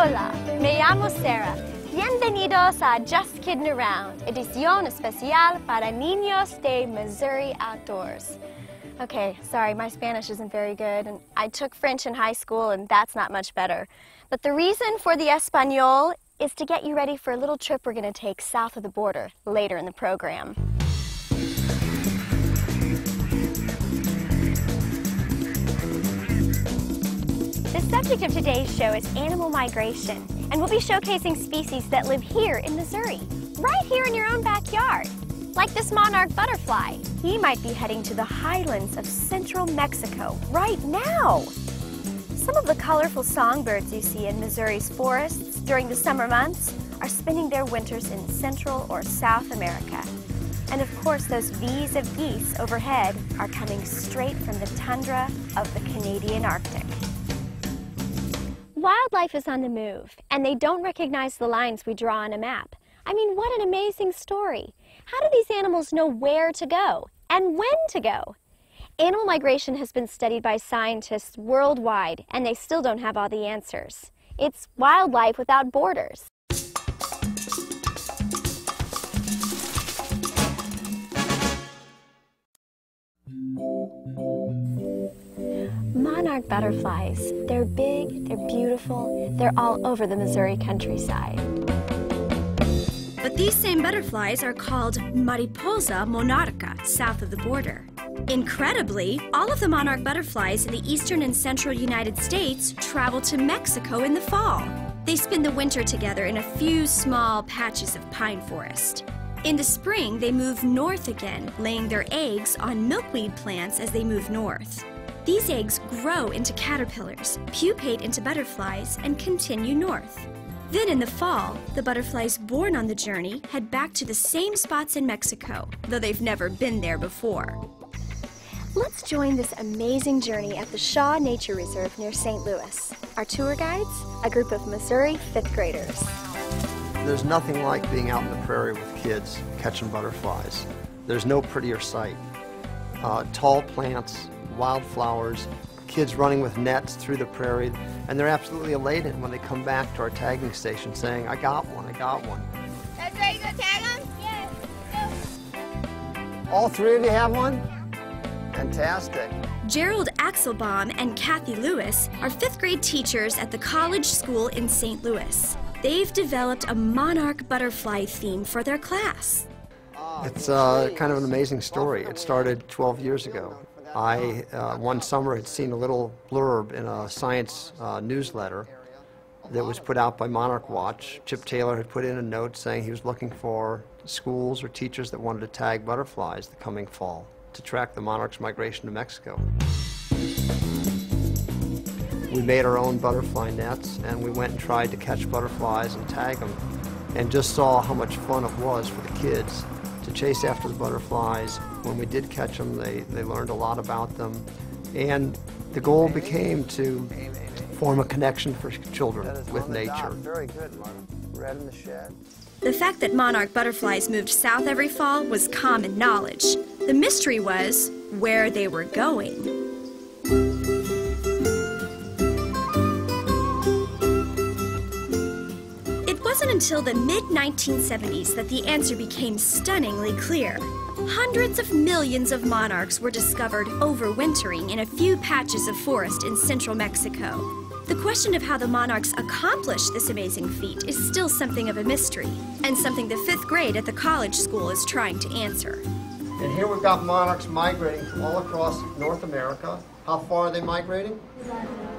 Hola, me llamo Sarah. Bienvenidos a Just Kidding Around, edición especial para niños de Missouri Outdoors. Okay, sorry, my Spanish isn't very good, and I took French in high school, and that's not much better. But the reason for the Espanol is to get you ready for a little trip we're going to take south of the border later in the program. The subject of today's show is animal migration, and we'll be showcasing species that live here in Missouri, right here in your own backyard. Like this monarch butterfly. He might be heading to the highlands of central Mexico right now. Some of the colorful songbirds you see in Missouri's forests during the summer months are spending their winters in Central or South America. And of course, those V's of geese overhead are coming straight from the tundra of the Canadian Arctic. Wildlife is on the move, and they don't recognize the lines we draw on a map. I mean, what an amazing story. How do these animals know where to go and when to go? Animal migration has been studied by scientists worldwide, and they still don't have all the answers. It's wildlife without borders. Monarch butterflies. They're big, they're beautiful, they're all over the Missouri countryside. But these same butterflies are called Mariposa monarca, south of the border. Incredibly, all of the monarch butterflies in the eastern and central United States travel to Mexico in the fall. They spend the winter together in a few small patches of pine forest. In the spring, they move north again, laying their eggs on milkweed plants as they move north. These eggs grow into caterpillars, pupate into butterflies, and continue north. Then in the fall, the butterflies born on the journey head back to the same spots in Mexico, though they've never been there before. Let's join this amazing journey at the Shaw Nature Reserve near St. Louis. Our tour guides, a group of Missouri fifth graders. There's nothing like being out in the prairie with kids catching butterflies. There's no prettier sight. Tall plants, wildflowers, kids running with nets through the prairie, and they're absolutely elated when they come back to our tagging station saying, I got one, I got one. That's right, you gonna tag them? Yes. All three of you have one? Fantastic. Gerald Axelbaum and Kathy Lewis are fifth grade teachers at the college school in St. Louis. They've developed a monarch butterfly theme for their class. It's kind of an amazing story. It started 12 years ago. I, one summer, had seen a little blurb in a science newsletter that was put out by Monarch Watch. Chip Taylor had put in a note saying he was looking for schools or teachers that wanted to tag butterflies the coming fall to track the monarch's migration to Mexico. We made our own butterfly nets, and we went and tried to catch butterflies and tag them, and just saw how much fun it was for the kids to chase after the butterflies. When we did catch them, they learned a lot about them. And the goal became to form a connection for children with nature. Very good, Martin. Red in the shed. The fact that monarch butterflies moved south every fall was common knowledge. The mystery was where they were going. It wasn't until the mid-1970s that the answer became stunningly clear. Hundreds of millions of monarchs were discovered overwintering in a few patches of forest in central Mexico. The question of how the monarchs accomplished this amazing feat is still something of a mystery, and something the fifth grade at the college school is trying to answer. And here we've got monarchs migrating from all across North America. How far are they migrating?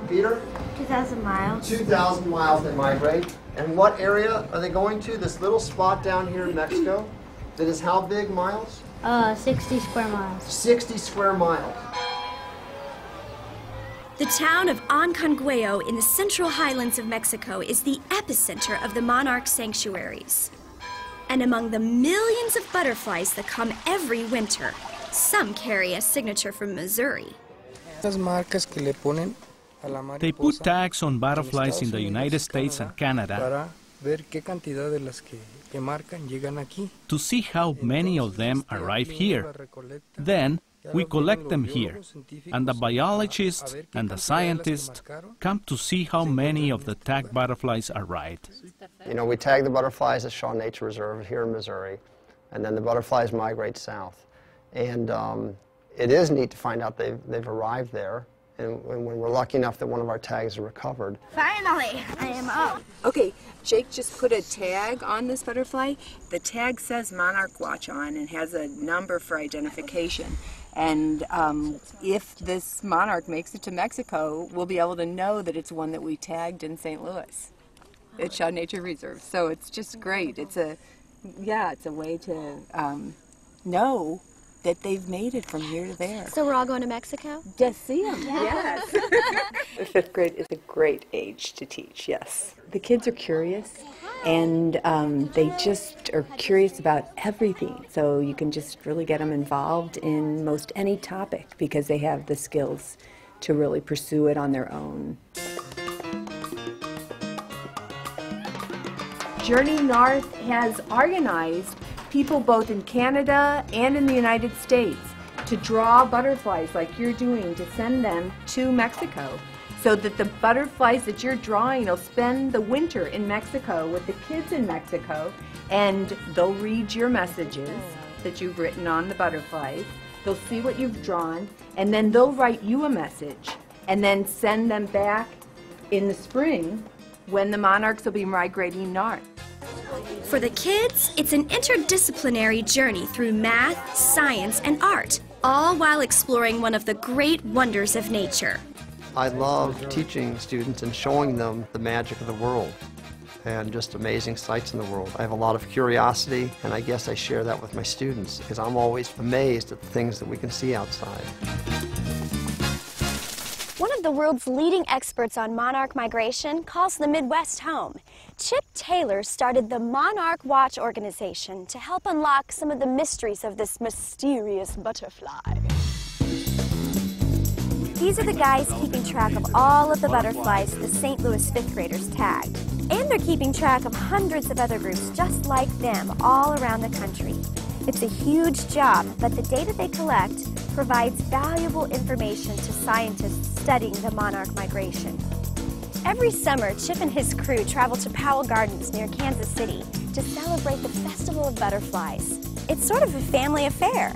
Peter? 2,000 miles. 2,000 miles they migrate. And what area are they going to? This little spot down here in Mexico that is how big miles? 60 square miles. 60 square miles. The town of Aconcagua in the central highlands of Mexico is the epicenter of the monarch sanctuaries. And among the millions of butterflies that come every winter, some carry a signature from Missouri. They put tags on butterflies in the United States and Canada to see how many of them arrive here. Then We collect them here, and the biologists and the scientists come to see how many of the tagged butterflies are right. You know, we tag the butterflies at Shaw Nature Reserve here in Missouri, and then the butterflies migrate south. And it is neat to find out they've arrived there, and when we're lucky enough that one of our tags are recovered. Finally, I am up. Okay, Jake just put a tag on this butterfly. The tag says Monarch Watch on and has a number for identification. And if this monarch makes it to Mexico, we'll be able to know that it's one that we tagged in St. Louis at Shaw Nature Reserve. So it's just great. It's a way to know that they've made it from here to there. So we're all going to Mexico? Just see them, yes. The fifth grade is a great age to teach, yes. The kids are curious, and they just are curious about everything. So you can just really get them involved in most any topic because they have the skills to really pursue it on their own. Journey North has organized people both in Canada and in the United States to draw butterflies like you're doing to send them to Mexico so that the butterflies that you're drawing will spend the winter in Mexico with the kids in Mexico, and they'll read your messages that you've written on the butterflies. They'll see what you've drawn, and then they'll write you a message and then send them back in the spring when the monarchs will be migrating north. For the kids, it's an interdisciplinary journey through math, science, and art, all while exploring one of the great wonders of nature. I love teaching students and showing them the magic of the world and just amazing sights in the world. I have a lot of curiosity, and I guess I share that with my students because I'm always amazed at the things that we can see outside. One of the world's leading experts on monarch migration calls the Midwest home. Chip Taylor started the Monarch Watch organization to help unlock some of the mysteries of this mysterious butterfly. These are the guys keeping track of all of the butterflies the St. Louis fifth graders tagged. And they're keeping track of hundreds of other groups just like them all around the country. It's a huge job, but the data they collect provides valuable information to scientists studying the monarch migration. Every summer, Chip and his crew travel to Powell Gardens near Kansas City to celebrate the Festival of Butterflies. It's sort of a family affair.